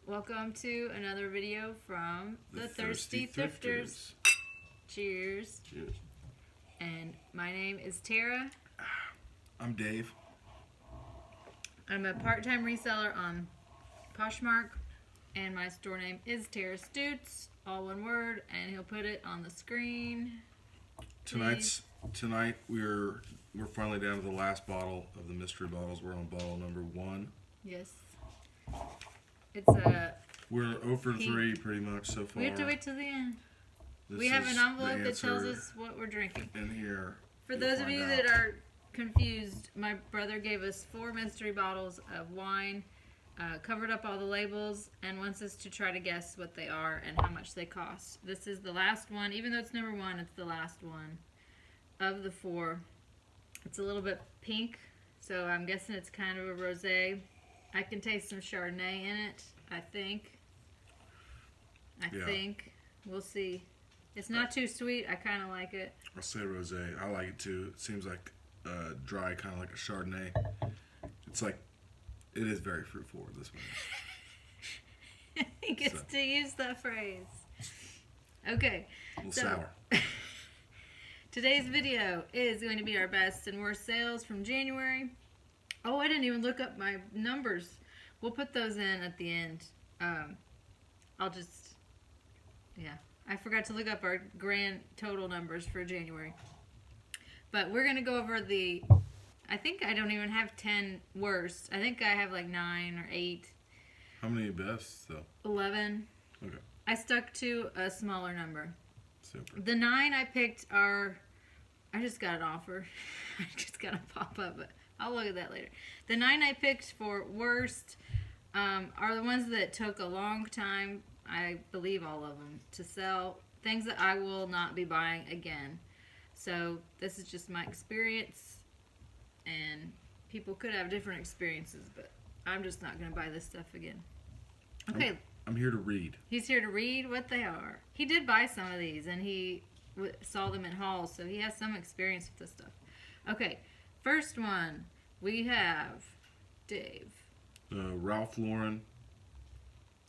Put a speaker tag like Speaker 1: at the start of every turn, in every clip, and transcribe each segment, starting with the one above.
Speaker 1: Welcome to another video from the Thirsty Thrifters. Cheers.
Speaker 2: Cheers.
Speaker 1: And my name is Tara.
Speaker 2: I'm Dave.
Speaker 1: I'm a part-time reseller on Poshmark, and my store name is Tara Stutes, all one word, and he'll put it on the screen.
Speaker 2: Tonight we're finally down to the last bottle of the mystery bottles. We're on bottle number 1.
Speaker 1: Yes.
Speaker 2: We're 0 for 3 pretty much so far.
Speaker 1: We have to wait till the end.
Speaker 2: This
Speaker 1: We have
Speaker 2: is
Speaker 1: an envelope
Speaker 2: the
Speaker 1: that tells
Speaker 2: answer
Speaker 1: us what we're drinking.
Speaker 2: in here.
Speaker 1: For
Speaker 2: You'll
Speaker 1: those of
Speaker 2: find
Speaker 1: you
Speaker 2: out.
Speaker 1: that are confused, my brother gave us 4 mystery bottles of wine, covered up all the labels, and wants us to try to guess what they are and how much they cost. This is the last one. Even though it's number 1, it's the last one of the 4. It's a little bit pink, so I'm guessing it's kind of a rosé. I can taste some Chardonnay in it, I think. I think. We'll see. It's not too sweet. I kind of like it.
Speaker 2: I'll say rosé. I like it too. It seems like dry, kind of like a Chardonnay. It's like, it is very fruit forward, this one.
Speaker 1: He gets to use that phrase. Okay.
Speaker 2: A little sour.
Speaker 1: Today's video is going to be our best and worst sales from January. Oh, I didn't even look up my numbers. We'll put those in at the end. I forgot to look up our grand total numbers for January. But we're going to go over I think I don't even have 10 worst. I think I have like 9 or 8.
Speaker 2: How many bests though?
Speaker 1: 11.
Speaker 2: Okay.
Speaker 1: I stuck to a smaller number.
Speaker 2: Super.
Speaker 1: The 9 I picked are, I just got an offer. I just got a pop-up, but I'll look at that later. The 9 I picked for worst are the ones that took a long time, I believe all of them, to sell. Things that I will not be buying again. So this is just my experience, and people could have different experiences, but I'm just not going to buy this stuff again. Okay.
Speaker 2: I'm here to read.
Speaker 1: He's here to read what they are. He did buy some of these, and he saw them in hauls, so he has some experience with this stuff. Okay, first one, we have Dave.
Speaker 2: Ralph Lauren.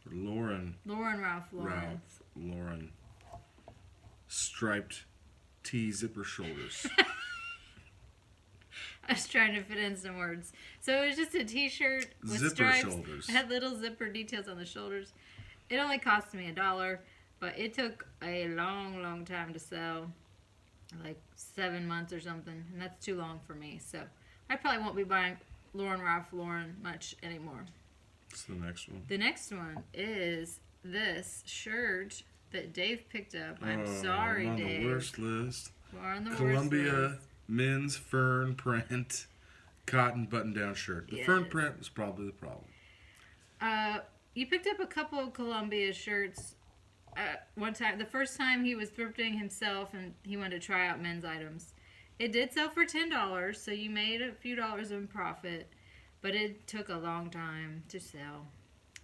Speaker 2: Or Lauren.
Speaker 1: Ralph Lauren.
Speaker 2: Striped T zipper shoulders.
Speaker 1: I was trying to fit in some words. So it was just a t-shirt with
Speaker 2: Zipper
Speaker 1: stripes.
Speaker 2: shoulders.
Speaker 1: It had little zipper details on the shoulders. It only cost me $1, but it took a long, long time to sell. Like 7 months or something, and that's too long for me. So I probably won't be buying Ralph Lauren much anymore.
Speaker 2: What's the next one?
Speaker 1: The next one is this shirt that Dave picked up. I'm sorry,
Speaker 2: I'm on
Speaker 1: Dave.
Speaker 2: the worst list.
Speaker 1: We're on the
Speaker 2: Columbia
Speaker 1: worst list.
Speaker 2: men's fern print cotton button-down shirt. The fern print was probably the problem.
Speaker 1: You picked up a couple of Columbia shirts one time. The first time he was thrifting himself and he wanted to try out men's items. It did sell for $10, so you made a few dollars in profit, but it took a long time to sell.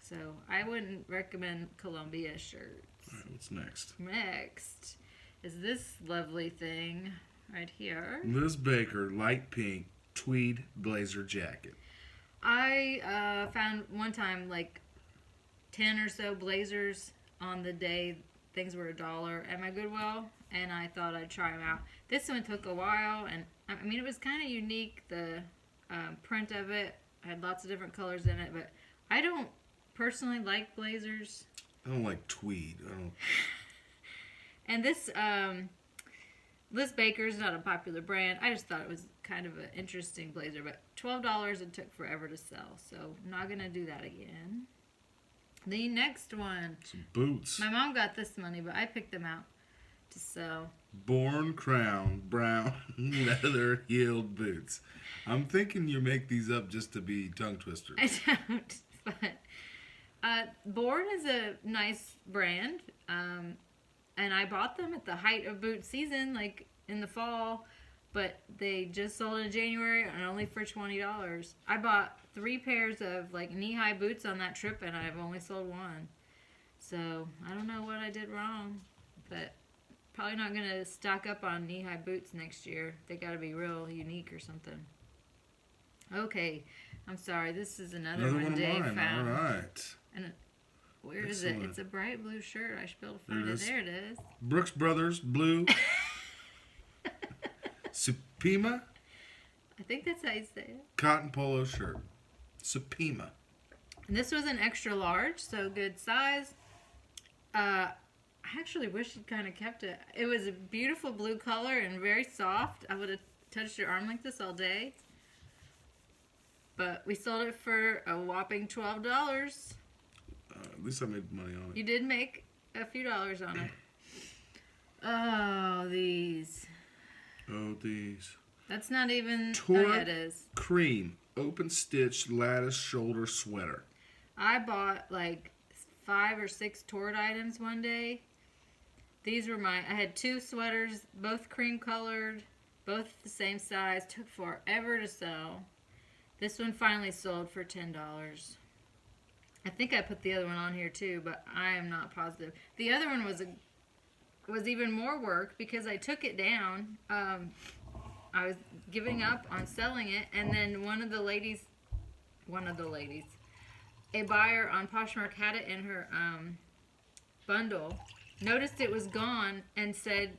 Speaker 1: So I wouldn't recommend Columbia shirts.
Speaker 2: All right, what's next?
Speaker 1: Next is this lovely thing right here.
Speaker 2: Liz Baker, light pink tweed blazer jacket.
Speaker 1: I found one time like 10 or so blazers on the day things were $1 at my Goodwill, and I thought I'd try them out. This one took a while, and I mean it was kind of unique, the print of it. I had lots of different colors in it, but I don't personally like blazers.
Speaker 2: I don't like tweed. I don't.
Speaker 1: And this Liz Baker's not a popular brand. I just thought it was kind of an interesting blazer, but $12 it took forever to sell, so I'm not gonna do that again. The next one.
Speaker 2: Some boots.
Speaker 1: My mom got this money, but I picked them out to sell.
Speaker 2: Born Crown brown leather heeled boots. I'm thinking you make these up just to be tongue twisters.
Speaker 1: I don't, but Born is a nice brand, and I bought them at the height of boot season, like in the fall, but they just sold in January and only for $20. I bought 3 pairs of like knee-high boots on that trip, and I've only sold 1. So I don't know what I did wrong, but probably not going to stock up on knee-high boots next year. They got to be real unique or something. Okay, I'm sorry. This is another one
Speaker 2: of
Speaker 1: Dave
Speaker 2: mine.
Speaker 1: found.
Speaker 2: All right.
Speaker 1: And Where is it? It's a bright blue shirt. I should be able to find it. There it is.
Speaker 2: Brooks Brothers blue. Supima.
Speaker 1: I think that's how you say it.
Speaker 2: Cotton polo shirt. Supima.
Speaker 1: And this was an extra large, so good size. I actually wish you'd kind of kept it. It was a beautiful blue color and very soft. I would have touched your arm like this all day. But we sold it for a whopping $12.
Speaker 2: At least I made money on it.
Speaker 1: You did make a few dollars on it. Oh, these.
Speaker 2: Oh, these.
Speaker 1: That's not even...
Speaker 2: Torrid
Speaker 1: oh, yeah, it is.
Speaker 2: Cream. Open stitch lattice shoulder sweater.
Speaker 1: I bought like 5 or 6 Torrid items one day. These were I had 2 sweaters, both cream colored, both the same size. Took forever to sell. This one finally sold for $10. I think I put the other one on here too, but I am not positive. The other one was even more work because I took it down. I was giving up on selling it, and then one of the ladies, a buyer on Poshmark had it in her bundle, noticed it was gone, and said,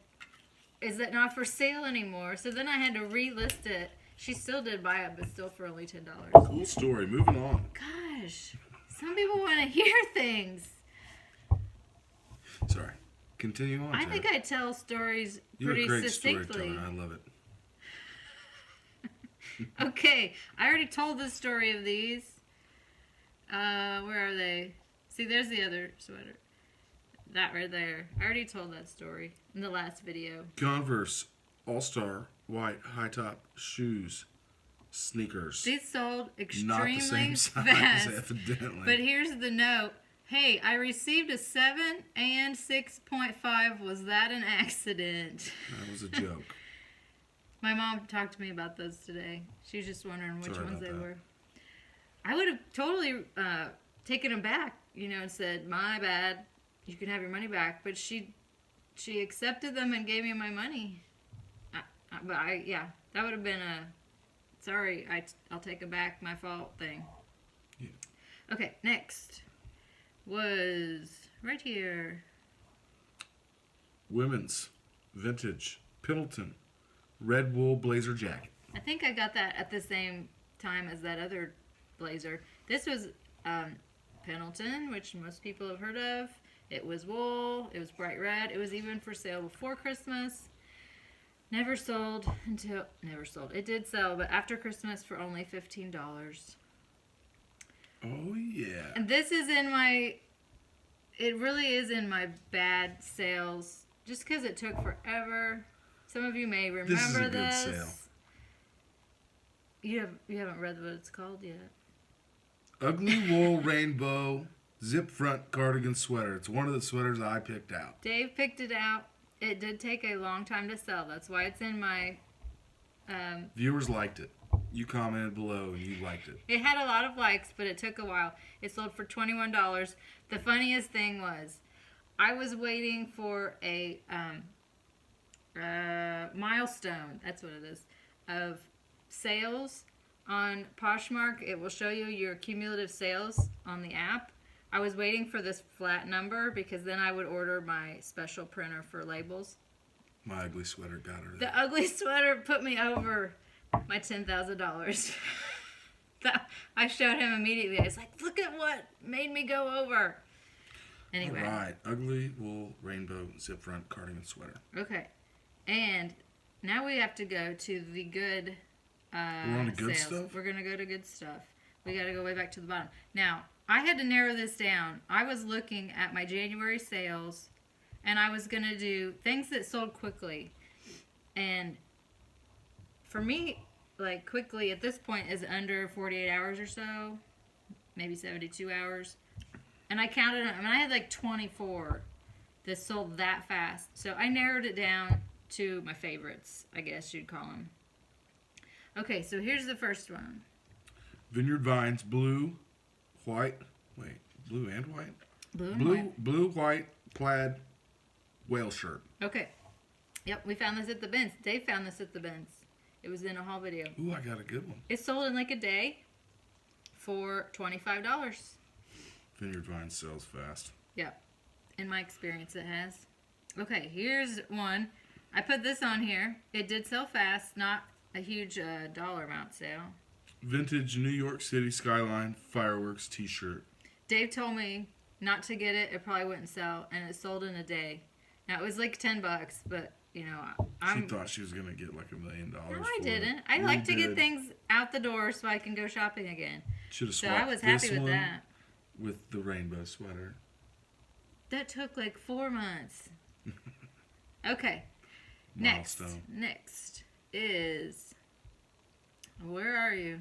Speaker 1: "Is it not for sale anymore?" So then I had to relist it. She still did buy it, but still for only $10.
Speaker 2: Cool story. Moving on.
Speaker 1: Gosh, some people want to hear things.
Speaker 2: Sorry. Continue on.
Speaker 1: I think I tell stories pretty succinctly.
Speaker 2: Storyteller. I love it.
Speaker 1: Okay, I already told the story of these. Where are they? See, there's the other sweater. That right there. I already told that story in the last video.
Speaker 2: Converse All-Star white high-top shoes, sneakers.
Speaker 1: These sold extremely
Speaker 2: Not the same size,
Speaker 1: fast.
Speaker 2: evidently.
Speaker 1: But here's the note. Hey, I received a 7 and 6.5. Was that an accident?
Speaker 2: That was a joke.
Speaker 1: My mom talked to me about those today. She was just wondering which ones they were. I would have totally taken them back, and said, "My bad. You can have your money back." But she accepted them and gave me my money. That would have been a sorry. I'll take it back. My fault thing.
Speaker 2: Yeah.
Speaker 1: Okay, next was right here.
Speaker 2: Women's vintage Pendleton red wool blazer jacket.
Speaker 1: I think I got that at the same time as that other blazer. This was Pendleton, which most people have heard of. It was wool. It was bright red. It was even for sale before Christmas. Never sold. It did sell, but after Christmas for only $15.
Speaker 2: Oh, yeah.
Speaker 1: And this is it really is in my bad sales, just because it took forever. Some of you may remember this.
Speaker 2: This is a good sale.
Speaker 1: You haven't read what it's called yet.
Speaker 2: Ugly wool rainbow zip front cardigan sweater. It's one of the sweaters I picked out.
Speaker 1: Dave picked it out. It did take a long time to sell. That's why it's in my...
Speaker 2: Viewers liked it. You commented below and you liked it.
Speaker 1: It had a lot of likes, but it took a while. It sold for $21. The funniest thing was, I was waiting for a milestone, that's what it is, of sales on Poshmark. It will show you your cumulative sales on the app. I was waiting for this flat number because then I would order my special printer for labels.
Speaker 2: My ugly sweater got her there.
Speaker 1: The ugly sweater put me over my $10,000. I showed him immediately. I was like, look at what made me go over. Anyway.
Speaker 2: All right. Ugly wool rainbow zip front cardigan sweater.
Speaker 1: Okay. And now we have to go to the good
Speaker 2: We're on the good
Speaker 1: sales.
Speaker 2: stuff?
Speaker 1: We're going to go to good stuff. We got to go way back to the bottom. Now, I had to narrow this down. I was looking at my January sales, and I was going to do things that sold quickly. And for me, like, quickly at this point is under 48 hours or so, maybe 72 hours. And I counted them, and I had like 24 that sold that fast. So I narrowed it down to my favorites, I guess you'd call them. Okay, so here's the first one.
Speaker 2: Vineyard Vines blue and white.
Speaker 1: Blue and white.
Speaker 2: Blue, white, plaid whale shirt.
Speaker 1: Okay. Yep, we found this at the bins. Dave found this at the bins. It was in a haul video.
Speaker 2: Ooh, I got a good one.
Speaker 1: It sold in like a day for $25.
Speaker 2: Vineyard Vine sells fast.
Speaker 1: Yep. In my experience, it has. Okay, here's one. I put this on here. It did sell fast, not a huge dollar amount sale.
Speaker 2: Vintage New York City Skyline Fireworks T-shirt.
Speaker 1: Dave told me not to get it. It probably wouldn't sell, and it sold in a day. Now, it was like $10, but, you know,
Speaker 2: She thought she was going to get like $1 million.
Speaker 1: No, I didn't. I like to get things out the door so I can go shopping again.
Speaker 2: Should have
Speaker 1: So
Speaker 2: swapped
Speaker 1: I was happy
Speaker 2: this
Speaker 1: with
Speaker 2: one
Speaker 1: that.
Speaker 2: with the rainbow sweater.
Speaker 1: That took like 4 months. Okay.
Speaker 2: Milestone.
Speaker 1: Next is... Where are you?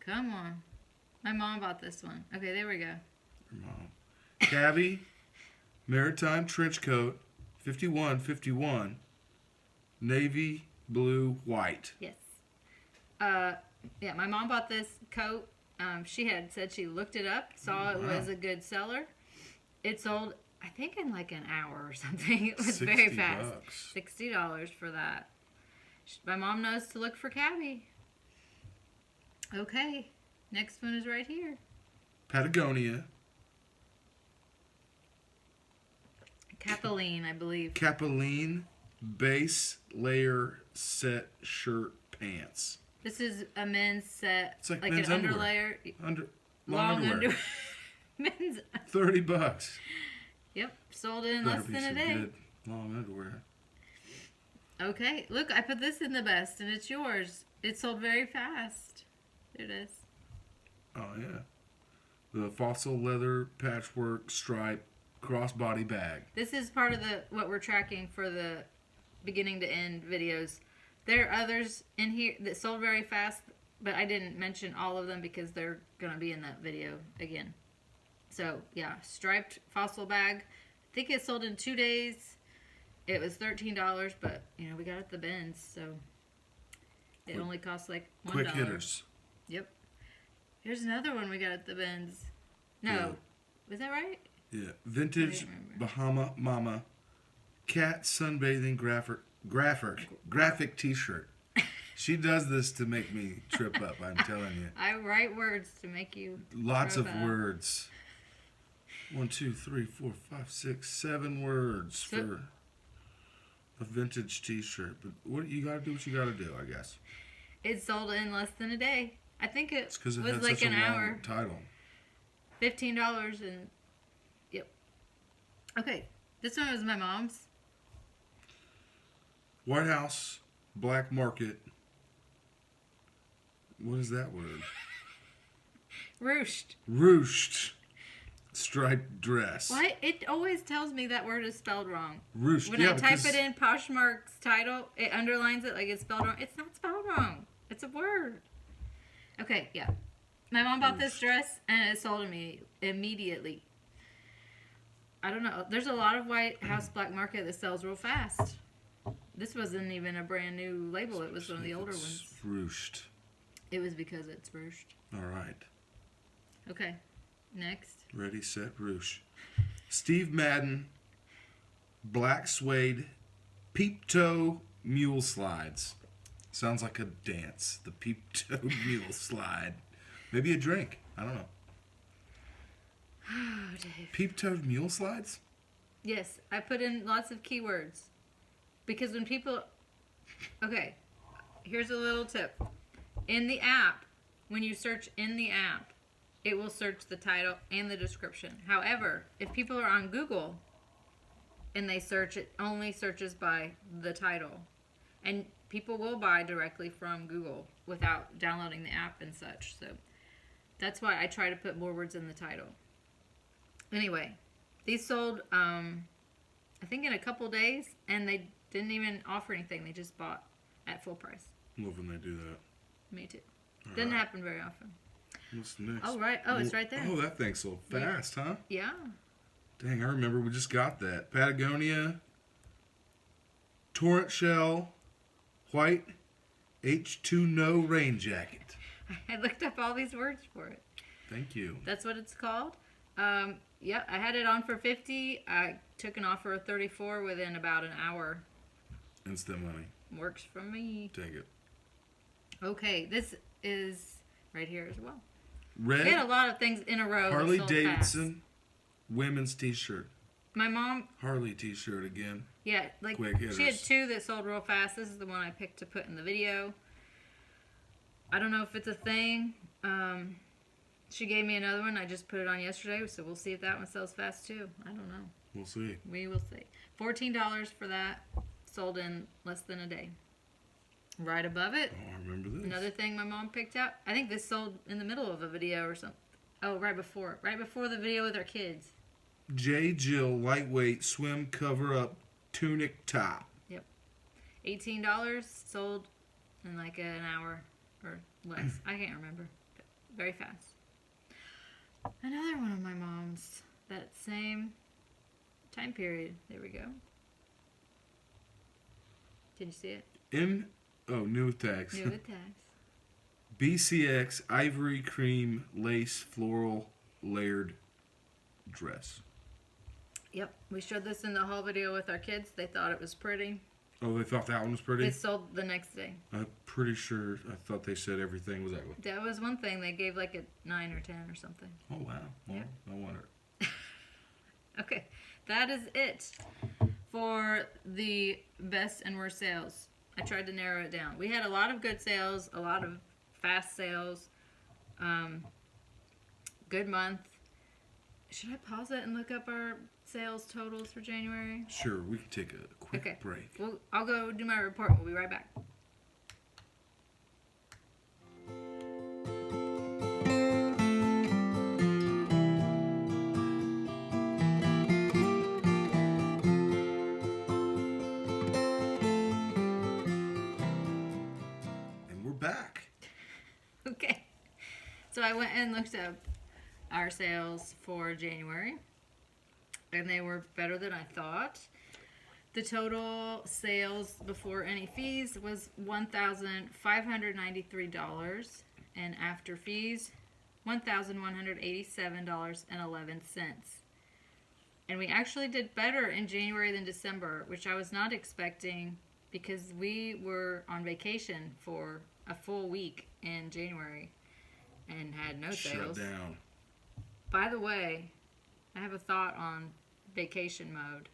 Speaker 1: Come on. My mom bought this one. Okay, there we go.
Speaker 2: Your mom. Cabby Maritime Trench Coat, 51.51, navy blue white.
Speaker 1: Yes. Yeah, my mom bought this coat. She had said she looked it up, saw it was a good seller. It sold, I think, in like an hour or something. It was very fast. $60 for that. My mom knows to look for Cabby. Okay, next one is right here.
Speaker 2: Patagonia.
Speaker 1: Capilene, I believe.
Speaker 2: Capilene base layer set shirt pants.
Speaker 1: This is a men's set.
Speaker 2: It's like
Speaker 1: an
Speaker 2: men's
Speaker 1: underlayer.
Speaker 2: Long underwear.
Speaker 1: Men's.
Speaker 2: $30.
Speaker 1: Yep, sold in
Speaker 2: Better
Speaker 1: less
Speaker 2: be
Speaker 1: than a
Speaker 2: some
Speaker 1: day.
Speaker 2: good long underwear.
Speaker 1: Okay, look, I put this in the best, and it's yours. It sold very fast. There it is.
Speaker 2: Oh yeah, the fossil leather patchwork stripe crossbody bag.
Speaker 1: This is part of what we're tracking for the beginning to end videos. There are others in here that sold very fast, but I didn't mention all of them because they're going to be in that video again. So, yeah, striped fossil bag. I think it sold in 2 days. It was $13, but, you know, we got it at the bins, so it only cost like $1.
Speaker 2: Quick hitters.
Speaker 1: Yep. Here's another one we got at the bins. No.
Speaker 2: Yeah.
Speaker 1: Was that right?
Speaker 2: Yeah, vintage Bahama Mama cat sunbathing graphic T-shirt. She does this to make me trip up. I'm telling you.
Speaker 1: I write words to make you.
Speaker 2: Lots of words. 1, 2, 3, 4, 5, 6, 7 words for a vintage T-shirt. But what you gotta do? What you gotta do? I guess.
Speaker 1: It sold in less than a day. I think it was
Speaker 2: had
Speaker 1: like
Speaker 2: such
Speaker 1: an
Speaker 2: a long
Speaker 1: hour.
Speaker 2: title.
Speaker 1: $15 and yep. Okay, this one was my mom's.
Speaker 2: White House Black Market. What is that word? Ruched striped dress.
Speaker 1: Why? It always tells me that word is spelled wrong.
Speaker 2: Ruched.
Speaker 1: When I type it in Poshmark's title, it underlines it like it's spelled wrong. It's not spelled wrong. It's a word. Okay, yeah. My mom bought this dress and it sold immediately. I don't know. There's a lot of White House Black Market that sells real fast. This wasn't even a brand new label. It was one of the older ones.
Speaker 2: Ruched.
Speaker 1: It was because it's ruched.
Speaker 2: All right.
Speaker 1: Okay. Next.
Speaker 2: Ready, set, ruche. Steve Madden, black suede, peep toe mule slides. Sounds like a dance. The peep toe mule slide. Maybe a drink. I don't know.
Speaker 1: Oh, Dave.
Speaker 2: Peep toe mule slides?
Speaker 1: Yes, I put in lots of keywords. Because when people... Okay, here's a little tip. In the app, when you search in the app, it will search the title and the description. However, if people are on Google and they search, it only searches by the title. And people will buy directly from Google without downloading the app and such. So that's why I try to put more words in the title. Anyway, these sold, I think in a couple days, and they didn't even offer anything. They just bought at full price.
Speaker 2: Love when they do that.
Speaker 1: Me too. Doesn't happen very often.
Speaker 2: What's next?
Speaker 1: Oh, right. Oh, it's right there.
Speaker 2: Oh, that thing sold fast, huh?
Speaker 1: Yeah.
Speaker 2: Dang, I remember we just got that. Patagonia, Torrent Shell, white H2No rain jacket.
Speaker 1: I looked up all these words for it.
Speaker 2: Thank you.
Speaker 1: That's what it's called. Yeah, I had it on for $50. I took an offer of $34 within about an hour.
Speaker 2: Instant money.
Speaker 1: Works for me.
Speaker 2: Take it.
Speaker 1: Okay, this is right here as well.
Speaker 2: Red
Speaker 1: We had a lot of things in a row.
Speaker 2: Harley
Speaker 1: that sold
Speaker 2: Davidson women's t-shirt.
Speaker 1: My mom,
Speaker 2: Harley t-shirt again.
Speaker 1: yeah, like
Speaker 2: Quick hitters.
Speaker 1: she had 2 that sold real fast. This is the one I picked to put in the video. I don't know if it's a thing. She gave me another one. I just put it on yesterday, so we'll see if that one sells fast too. I don't know.
Speaker 2: We'll see.
Speaker 1: We will see. $14 for that. Sold in less than a day. Right above it,
Speaker 2: Oh, I remember this.
Speaker 1: another thing my mom picked out. I think this sold in the middle of a video or something. Oh, right before the video with our kids.
Speaker 2: J. Jill lightweight swim cover-up tunic top.
Speaker 1: Yep. $18 sold in like an hour or less. I can't remember. Very fast. Another one of my mom's. That same time period. There we go. Did you see it?
Speaker 2: New tags.
Speaker 1: New with tags.
Speaker 2: BCX ivory cream lace floral layered dress.
Speaker 1: Yep. We showed this in the haul video with our kids. They thought it was pretty.
Speaker 2: Oh, they thought that one was pretty?
Speaker 1: It sold the next day.
Speaker 2: I'm pretty sure. I thought they said everything was that way.
Speaker 1: That was one thing. They gave like a 9 or 10 or something.
Speaker 2: Oh, wow. Well,
Speaker 1: Yep.
Speaker 2: no wonder.
Speaker 1: Okay. That is it for the best and worst sales. I tried to narrow it down. We had a lot of good sales, a lot of fast sales. Good month. Should I pause it and look up our sales totals for January?
Speaker 2: Sure, we can take a quick break.
Speaker 1: Well, I'll go do my report. We'll be right back.
Speaker 2: And we're back.
Speaker 1: Okay. So I went and looked up our sales for January, and they were better than I thought. The total sales before any fees was $1,593, and after fees, $1,187.11. And we actually did better in January than December, which I was not expecting because we were on vacation for a full week in January and had no sales.
Speaker 2: Shut down.
Speaker 1: By the way, I have a thought on vacation mode.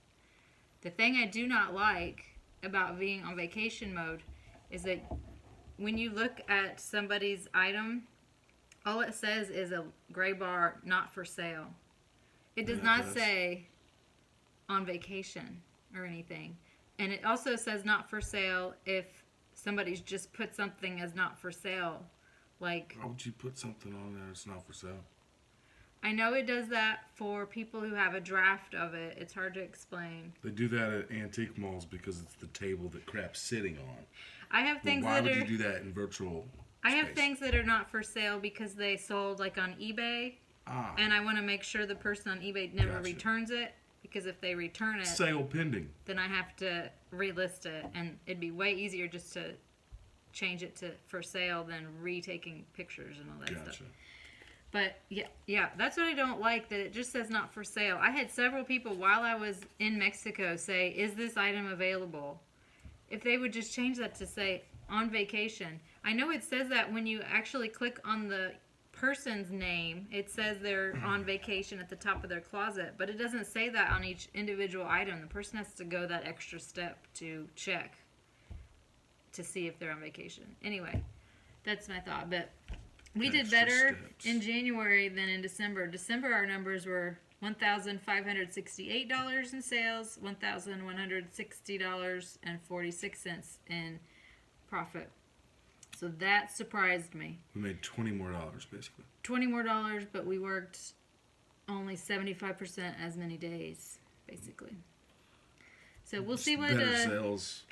Speaker 1: The thing I do not like about being on vacation mode is that when you look at somebody's item, all it says is a gray bar, not for sale. It does
Speaker 2: Yeah, it
Speaker 1: not
Speaker 2: does.
Speaker 1: say on vacation or anything. And it also says not for sale if somebody's just put something as not for sale. Like,
Speaker 2: Why would you put something on there that's not for sale?
Speaker 1: I know it does that for people who have a draft of it. It's hard to explain.
Speaker 2: They do that at antique malls because it's the table that crap's sitting on.
Speaker 1: I have
Speaker 2: But
Speaker 1: things
Speaker 2: why
Speaker 1: that
Speaker 2: would
Speaker 1: are
Speaker 2: you do that in virtual
Speaker 1: I have
Speaker 2: space?
Speaker 1: things that are not for sale because they sold like on eBay,
Speaker 2: Ah,
Speaker 1: and I want to make sure the person on eBay never
Speaker 2: Gotcha.
Speaker 1: returns it, because if they return it,
Speaker 2: sale pending.
Speaker 1: then I have to relist it, and it'd be way easier just to change it to for sale than retaking pictures and all that
Speaker 2: Gotcha.
Speaker 1: stuff. But yeah, that's what I don't like, that it just says not for sale. I had several people while I was in Mexico say, "Is this item available?" If they would just change that to say on vacation. I know it says that when you actually click on the person's name, it says they're on vacation at the top of their closet, but it doesn't say that on each individual item. The person has to go that extra step to check to see if they're on vacation. Anyway, that's my thought. But we did
Speaker 2: Extra
Speaker 1: better
Speaker 2: steps.
Speaker 1: in January than in December. December, our numbers were $1,568 in sales, $1,160.46 in profit. So that surprised me.
Speaker 2: We made $20 more, basically.
Speaker 1: $20 more, but we worked only 75% as many days, basically. So we'll see what
Speaker 2: Better sales.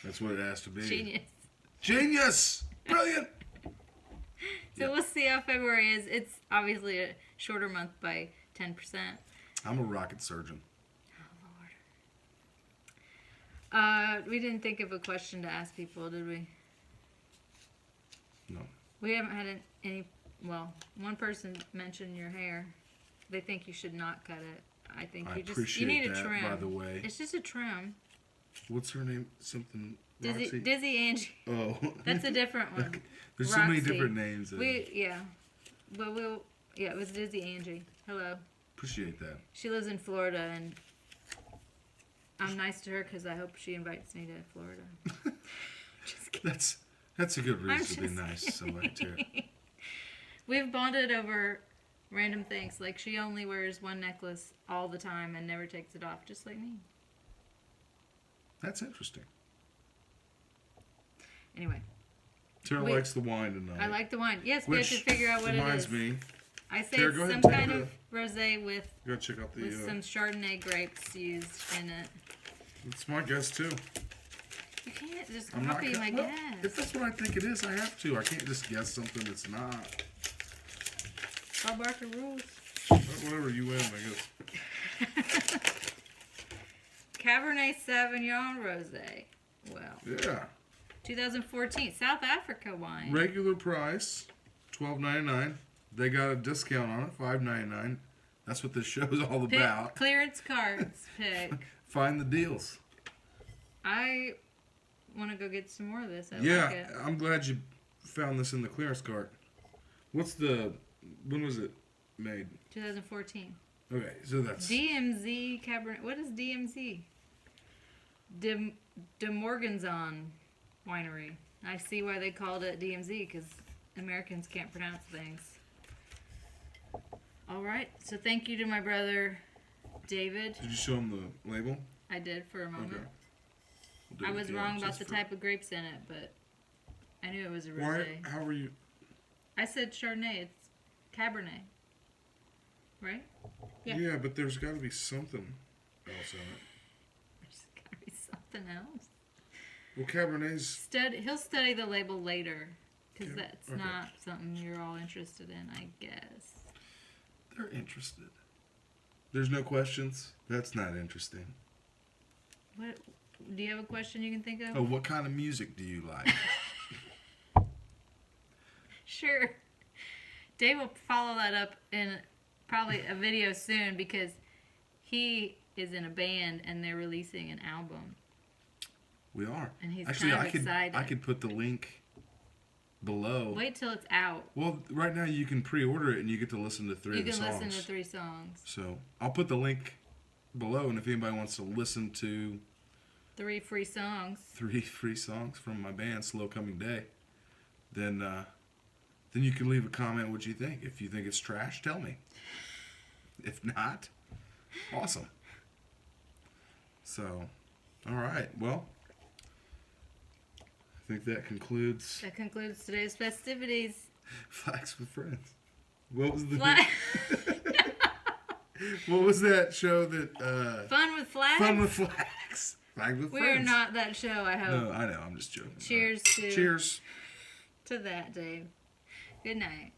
Speaker 2: That's what it has to be.
Speaker 1: genius.
Speaker 2: Genius! Brilliant!
Speaker 1: So we'll see how February is. It's obviously a shorter month by 10%.
Speaker 2: I'm a rocket surgeon.
Speaker 1: We didn't think of a question to ask people, did we?
Speaker 2: No.
Speaker 1: We haven't had any. Well, one person mentioned your hair. They think you should not cut it. I think
Speaker 2: I
Speaker 1: you
Speaker 2: appreciate
Speaker 1: need a
Speaker 2: that,
Speaker 1: trim.
Speaker 2: by the way.
Speaker 1: It's just a trim.
Speaker 2: What's her name? Something Roxy?
Speaker 1: Dizzy Angie.
Speaker 2: Oh.
Speaker 1: That's a different one.
Speaker 2: There's so many
Speaker 1: Roxy.
Speaker 2: different names.
Speaker 1: It was Dizzy Angie. Hello.
Speaker 2: Appreciate that.
Speaker 1: She lives in Florida, and I'm nice to her because I hope she invites me to Florida. Just kidding.
Speaker 2: That's a good
Speaker 1: I'm
Speaker 2: reason to be
Speaker 1: just
Speaker 2: nice to somebody too.
Speaker 1: We've bonded over random things. Like, she only wears one necklace all the time and never takes it off, just like me.
Speaker 2: That's interesting.
Speaker 1: Anyway.
Speaker 2: Tara likes the wine tonight.
Speaker 1: I like the wine. Yes, we have to
Speaker 2: Which
Speaker 1: figure out what it is.
Speaker 2: reminds me.
Speaker 1: I say
Speaker 2: Tara,
Speaker 1: it's
Speaker 2: go ahead
Speaker 1: some
Speaker 2: and take
Speaker 1: kind
Speaker 2: the-
Speaker 1: of rosé with
Speaker 2: Go check out the.
Speaker 1: some Chardonnay grapes used in it.
Speaker 2: It's my guess too.
Speaker 1: You can't just
Speaker 2: I'm not.
Speaker 1: copy my
Speaker 2: Well,
Speaker 1: guess.
Speaker 2: if that's what I think it is, I have to. I can't just guess something that's not.
Speaker 1: Bob Barker rules.
Speaker 2: Whatever you win, I guess.
Speaker 1: Cabernet Sauvignon Rosé. Well,
Speaker 2: Yeah.
Speaker 1: 2014 South Africa wine.
Speaker 2: Regular price, $12.99. They got a discount on it, $5.99. That's what this show's all
Speaker 1: Pick
Speaker 2: about.
Speaker 1: clearance cards. Pick.
Speaker 2: Find the deals.
Speaker 1: I want to go get some more of this. I
Speaker 2: Yeah,
Speaker 1: like it.
Speaker 2: I'm glad you found this in the clearance cart. When was it made?
Speaker 1: 2014.
Speaker 2: Okay, so that's
Speaker 1: DMZ Cabernet. What is DMZ? De Morganzon Winery. I see why they called it DMZ, because Americans can't pronounce things. All right. So thank you to my brother, David.
Speaker 2: Did you show him the label?
Speaker 1: I did for a moment.
Speaker 2: Okay. We'll do
Speaker 1: I
Speaker 2: it
Speaker 1: was
Speaker 2: again,
Speaker 1: wrong about
Speaker 2: just
Speaker 1: the
Speaker 2: for-
Speaker 1: type of grapes in it, but I knew it was a
Speaker 2: Why?
Speaker 1: rosé.
Speaker 2: How were you?
Speaker 1: I said Chardonnay. It's Cabernet. Right? Yeah.
Speaker 2: Yeah, but there's got to be something else in it.
Speaker 1: There's gotta be something else.
Speaker 2: Well, Cabernet's.
Speaker 1: He'll study the label later, because
Speaker 2: Yeah,
Speaker 1: that's
Speaker 2: okay.
Speaker 1: not something you're all interested in, I guess.
Speaker 2: They're interested. There's no questions. That's not interesting.
Speaker 1: What? Do you have a question you can think of?
Speaker 2: Oh, what kind of music do you like?
Speaker 1: Sure. Dave will follow that up in probably a video soon, because he is in a band and they're releasing an album.
Speaker 2: We are.
Speaker 1: And he's
Speaker 2: Actually,
Speaker 1: kind of excited.
Speaker 2: I could put the link below.
Speaker 1: Wait till it's out.
Speaker 2: Well, right now you can pre-order it and you get to listen to three
Speaker 1: You
Speaker 2: of the
Speaker 1: can
Speaker 2: songs.
Speaker 1: listen to 3 songs.
Speaker 2: So I'll put the link below, and if anybody wants to listen to
Speaker 1: 3 free songs.
Speaker 2: 3 free songs from my band, Slow Coming Day, then you can leave a comment what you think. If you think it's trash, tell me. If not, awesome. So, all right. Well, I think that concludes
Speaker 1: That concludes today's festivities.
Speaker 2: Flags with Friends. What was the
Speaker 1: Flag.
Speaker 2: What was that show that
Speaker 1: Fun with flags?
Speaker 2: Fun with Flags? Flags with
Speaker 1: We
Speaker 2: Friends.
Speaker 1: are not that show, I hope.
Speaker 2: No, I know. I'm just joking.
Speaker 1: Cheers to
Speaker 2: Cheers.
Speaker 1: to that, Dave. Good night.